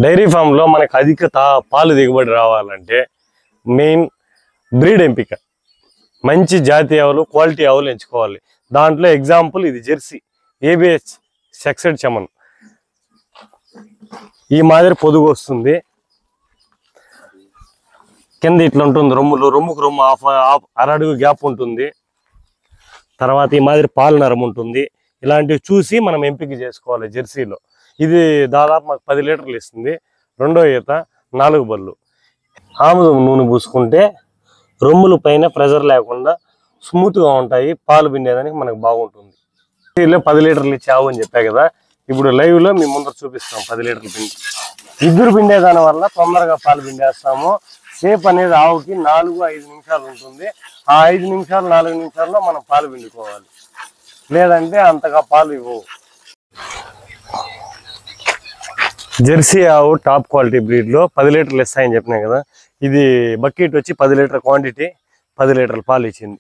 Dairy ఫామ్లో మనకు అధిక పాలు దిగుబడి రావాలంటే మెయిన్ బ్రీడ్ ఎంపిక, మంచి జాతి ఆవులు, క్వాలిటీ ఆవులు ఎంచుకోవాలి. దాంట్లో ఎగ్జాంపుల్ ఇది జెర్సీ ఏబిఎస్ సెక్సెడ్ చమన్. ఈ మాదిరి పొదుగు వస్తుంది, కింద ఇట్లా ఉంటుంది, రొమ్ముకు రొమ్ము అరడుగు గ్యాప్ ఉంటుంది. తర్వాత ఈ మాదిరి పాలు నరం ఉంటుంది. ఇలాంటివి చూసి మనం ఎంపిక చేసుకోవాలి జెర్సీలో. ఇది దాదాపు మాకు 10 లీటర్లు ఇస్తుంది. రెండో ఈత 4 బళ్ళు. ఆముదం నూనె పూసుకుంటే రొమ్ముల పైన ప్రెజర్ లేకుండా స్మూత్గా ఉంటాయి, పాలు పిండేదానికి మనకు బాగుంటుంది. 10 లీటర్లు ఇచ్చి ఆవు అని చెప్పా కదా, ఇప్పుడు లైవ్లో మీ ముందర చూపిస్తాం 10 లీటర్లు పిండి. ఇద్దరు పిండేదాని వల్ల తొందరగా పాలు పిండేస్తాము. సేపు అనేది ఆవుకి 4-5 నిమిషాలు ఉంటుంది. ఆ 5 నిమిషాలు 4 నిమిషాల్లో మనం పాలు పిండుకోవాలి, లేదంటే అంతగా పాలు ఇవ్వవు. జెర్సీ ఆవు టాప్ క్వాలిటీ బ్రీడ్లో 10 లీటర్లు ఇస్తాయని చెప్పినాయి కదా. ఇది బకెట్ వచ్చి 10 లీటర్ క్వాంటిటీ, 10 లీటర్ల పాలు ఇచ్చింది.